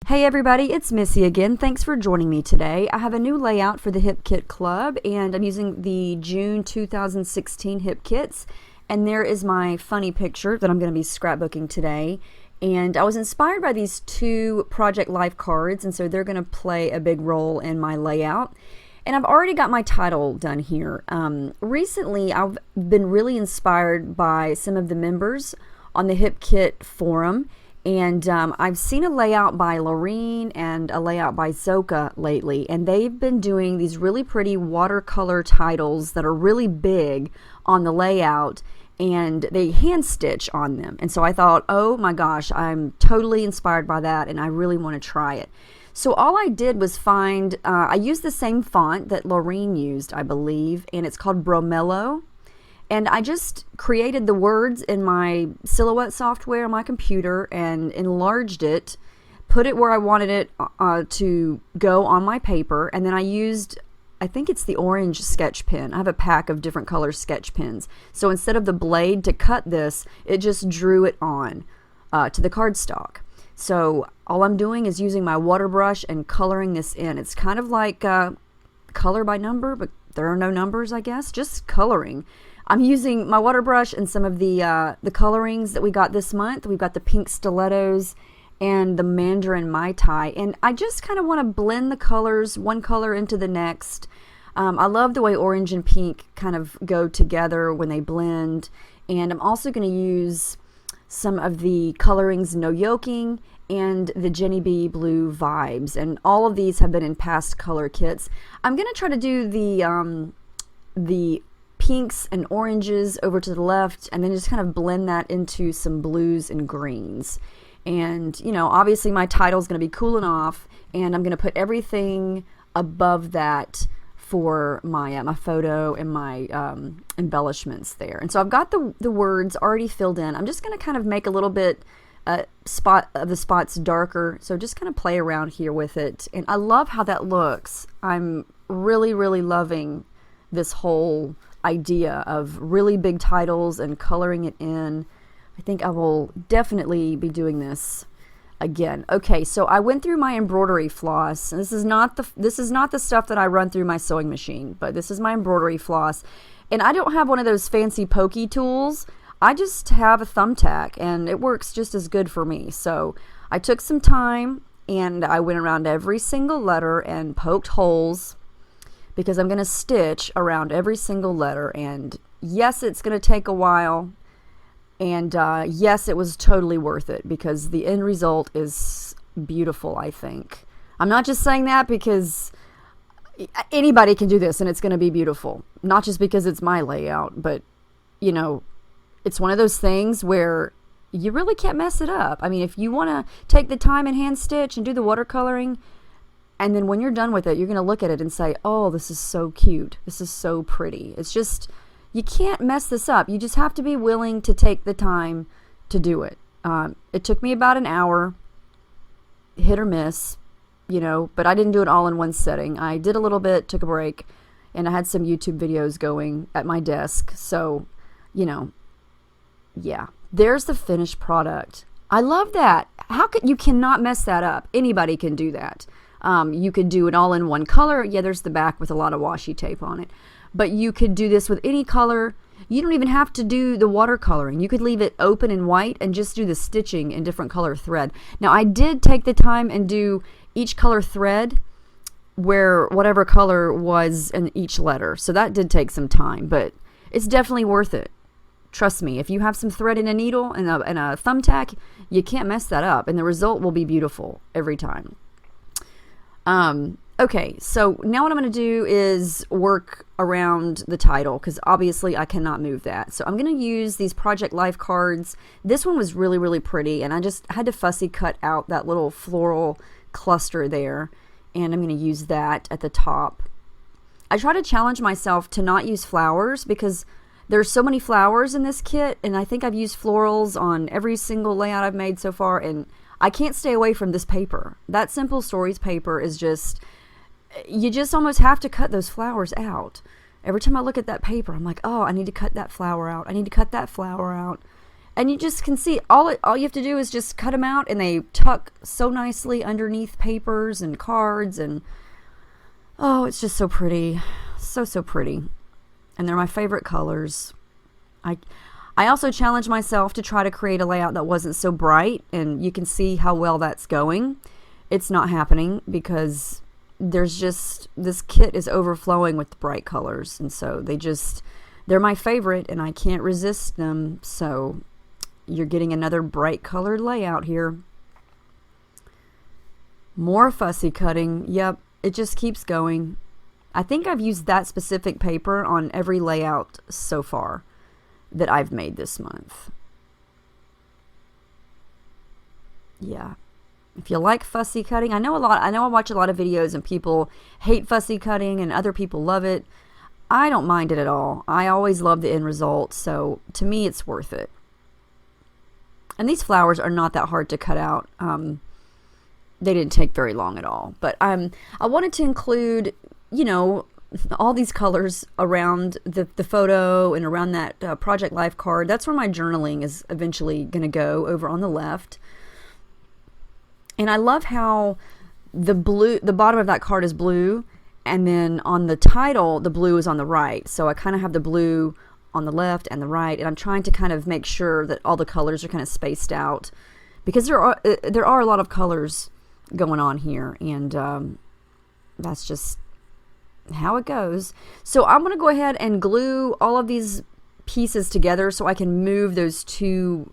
Hey everybody, it's Missy again. Thanks for joining me today. I have a new layout for the Hip Kit Club and I'm using the June 2016 Hip Kits, and there is my funny picture that I'm going to be scrapbooking today. And I was inspired by these two Project Life cards, and so they're going to play a big role in my layout. And I've already got my title done here. Recently I've been really inspired by some of the members on the Hip Kit forum. And I've seen a layout by Lorene and a layout by Zoka lately, and they've been doing these really pretty watercolor titles that are really big on the layout, and they hand stitch on them. And so I thought, oh my gosh, I'm totally inspired by that and I really want to try it. So all I did was find, I used the same font that Lorene used, I believe, and it's called Bromello. And I just created the words in my Silhouette software on my computer and enlarged it, put it where I wanted it to go on my paper, and then I used, I think it's the orange sketch pen. I have a pack of different color sketch pens. So instead of the blade to cut this, it just drew it on to the cardstock. So all I'm doing is using my water brush and coloring this in. It's kind of like color by number, but there are no numbers, I guess, just coloring. I'm using my water brush and some of the colorings that we got this month. We've got the pink stilettos and the mandarin mai tai, and I just kind of want to blend the colors, one color into the next. I love the way orange and pink kind of go together when they blend, and I'm also going to use some of the colorings No Yoking and the Jenny B Blue Vibes, and all of these have been in past color kits. I'm going to try to do the pinks and oranges over to the left, and then just kind of blend that into some blues and greens. And you know, obviously my title is going to be Coolin' Off, and I'm going to put everything above that for my my photo and my embellishments there. And so I've got the words already filled in. I'm just going to kind of make a little bit spot of the spots darker, so just kind of play around here with it. And I love how that looks. I'm really loving this whole idea of really big titles and coloring it in. I think I will definitely be doing this again. Okay, so I went through my embroidery floss, and this is not the stuff that I run through my sewing machine, but this is my embroidery floss. And I don't have one of those fancy pokey tools. I just have a thumbtack, and it works just as good for me. So I took some time and I went around every single letter and poked holes, because I'm going to stitch around every single letter. And yes, it's going to take a while, and yes, it was totally worth it, because the end result is beautiful, I think. I'm not just saying that because anybody can do this and it's going to be beautiful, not just because it's my layout, but you know, it's one of those things where you really can't mess it up. I mean, if you want to take the time and hand stitch and do the watercoloring, and then when you're done with it, you're going to look at it and say, oh, this is so cute. This is so pretty. It's just, you can't mess this up. You just have to be willing to take the time to do it. It took me about an hour, hit or miss, you know, but I didn't do it all in one setting. I did a little bit, took a break, and I had some YouTube videos going at my desk. So, you know, yeah, there's the finished product. I love that. You cannot mess that up. Anybody can do that. You could do it all in one color. Yeah, there's the back with a lot of washi tape on it. But you could do this with any color. You don't even have to do the watercoloring. You could leave it open and white and just do the stitching in different color thread. Now, I did take the time and do each color thread where whatever color was in each letter. So that did take some time, but it's definitely worth it. Trust me, if you have some thread and a needle and a thumbtack, you can't mess that up, and the result will be beautiful every time. Okay, so now what I'm going to do is work around the title, because obviously I cannot move that. So I'm going to use these Project Life cards. This one was really pretty, and I just had to fussy cut out that little floral cluster there, and I'm going to use that at the top. I try to challenge myself to not use flowers, because there's so many flowers in this kit, and I think I've used florals on every single layout I've made so far, and I can't stay away from this paper. That Simple Stories paper is just, you just almost have to cut those flowers out. Every time I look at that paper, I'm like, oh, I need to cut that flower out. I need to cut that flower out. And you just can see all you have to do is just cut them out, and they tuck so nicely underneath papers and cards, and oh, it's just so pretty. So pretty. And they're my favorite colors. I also challenged myself to try to create a layout that wasn't so bright, and you can see how well that's going. It's not happening because there's just, this kit is overflowing with the bright colors, and so they're my favorite, and I can't resist them. So you're getting another bright colored layout here. More fussy cutting. Yep, it just keeps going. I think I've used that specific paper on every layout so far that I've made this month. Yeah. If you like fussy cutting, I know I watch a lot of videos and people hate fussy cutting and other people love it. I don't mind it at all. I always love the end result, so to me it's worth it. And these flowers are not that hard to cut out. They didn't take very long at all. But I wanted to include, you know, all these colors around the photo and around that Project Life card. That's where my journaling is eventually going to go, over on the left. And I love how the bottom of that card is blue, and then on the title, the blue is on the right. So I kind of have the blue on the left and the right, and I'm trying to kind of make sure that all the colors are kind of spaced out, because there are a lot of colors going on here, and that's just how it goes. So I'm going to go ahead and glue all of these pieces together so I can move those two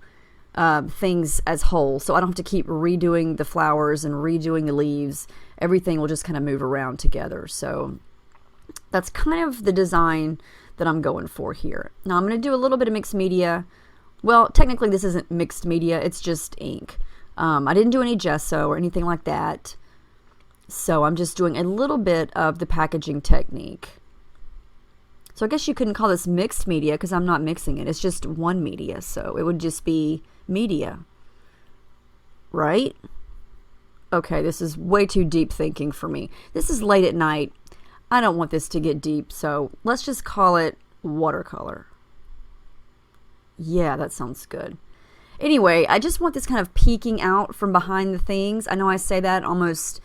things as whole, so I don't have to keep redoing the flowers and redoing the leaves. Everything will just kind of move around together. So that's kind of the design that I'm going for here. Now I'm going to do a little bit of mixed media. Well, technically this isn't mixed media, it's just ink. I didn't do any gesso or anything like that, so I'm just doing a little bit of the packaging technique. So I guess you couldn't call this mixed media because I'm not mixing it. It's just one media, so it would just be media, right? Okay, this is way too deep thinking for me. This is late at night. I don't want this to get deep, so let's just call it watercolor. Yeah, that sounds good. Anyway, I just want this kind of peeking out from behind the things. I know I say that almost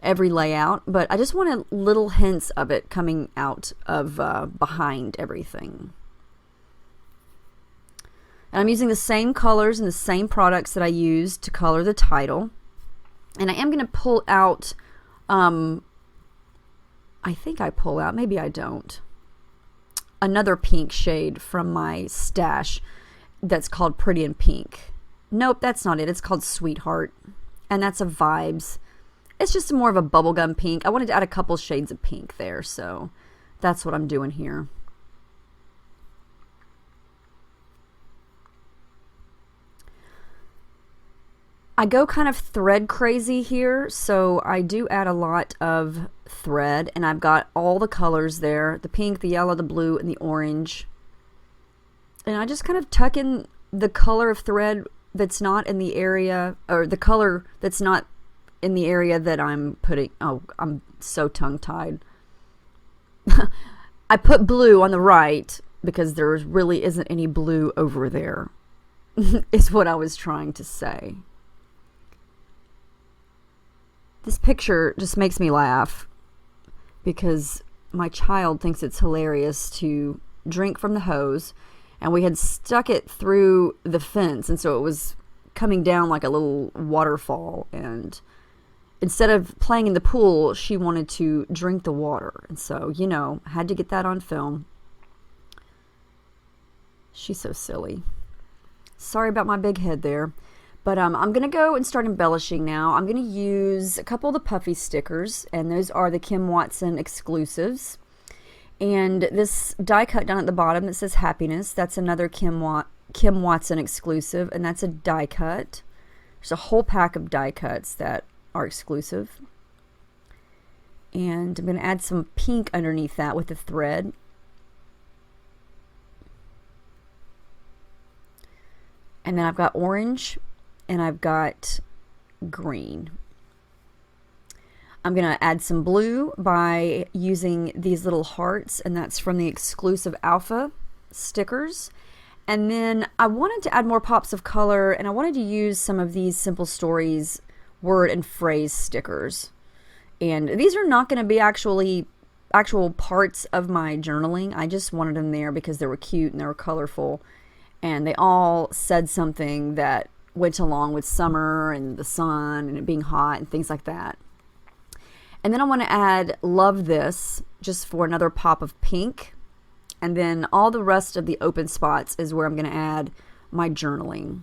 every layout, but I just wanted little hints of it coming out of behind everything. And I'm using the same colors and the same products that I used to color the title. And I am going to pull out, I think I pull out, maybe I don't, another pink shade from my stash that's called Pretty in Pink. Nope, that's not it. It's called Sweetheart. And that's a Vibes. It's just more of a bubblegum pink. I wanted to add a couple shades of pink there, so that's what I'm doing here. I go kind of thread crazy here, so I do add a lot of thread, and I've got all the colors there, the pink, the yellow, the blue, and the orange. And I just kind of tuck in the color of thread that's not in the area, or the color that's not in the area that I'm putting. Oh, I'm so tongue-tied. I put blue on the right because there really isn't any blue over there, is what I was trying to say. This picture just makes me laugh because my child thinks it's hilarious to drink from the hose, and we had stuck it through the fence, and so it was coming down like a little waterfall, and instead of playing in the pool, she wanted to drink the water, and so, you know, I had to get that on film. She's so silly. Sorry about my big head there. But I'm going to go and start embellishing now. I'm going to use a couple of the puffy stickers, and those are the Kim Watson exclusives. And this die cut down at the bottom that says Happiness, that's another Kim Watson exclusive, and that's a die cut. There's a whole pack of die cuts that are exclusive. And I'm going to add some pink underneath that with the thread. And then I've got orange. And I've got green. I'm going to add some blue by using these little hearts, and that's from the exclusive Alpha stickers. And then I wanted to add more pops of color, and I wanted to use some of these Simple Stories word and phrase stickers. And these are not going to be actual parts of my journaling. I just wanted them there because they were cute and they were colorful, and they all said something that went along with summer and the sun and it being hot and things like that. And then I want to add Love This just for another pop of pink. And then all the rest of the open spots is where I'm going to add my journaling.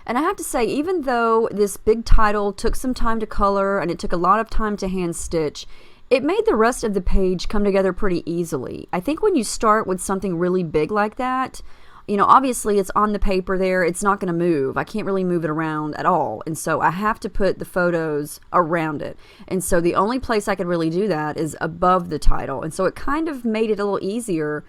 And I have to say, even though this big title took some time to color and it took a lot of time to hand stitch, it made the rest of the page come together pretty easily. I think when you start with something really big like that, you know, obviously it's on the paper there, it's not going to move. I can't really move it around at all. And so I have to put the photos around it. And so the only place I could really do that is above the title. And so it kind of made it a little easier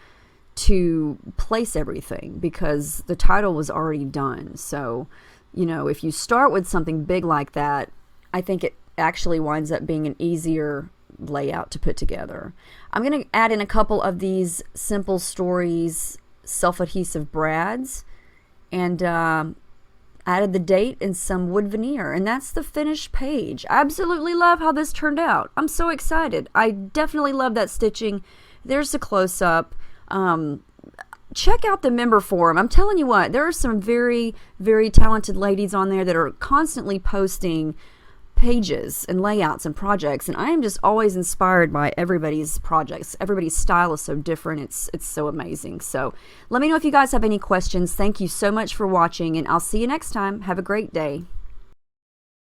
to place everything because the title was already done. So, you know, if you start with something big like that, I think it actually winds up being an easier layout to put together. I'm going to add in a couple of these Simple Stories self-adhesive brads, and added the date and some wood veneer, and that's the finished page. I absolutely love how this turned out. I'm so excited. I definitely love that stitching. There's the close-up. Check out the member forum. I'm telling you what, there are some very, very talented ladies on there that are constantly posting pages and layouts and projects, and I am just always inspired by everybody's projects. Everybody's style is so different. It's so amazing. So let me know if you guys have any questions. Thank you so much for watching, and I'll see you next time. Have a great day.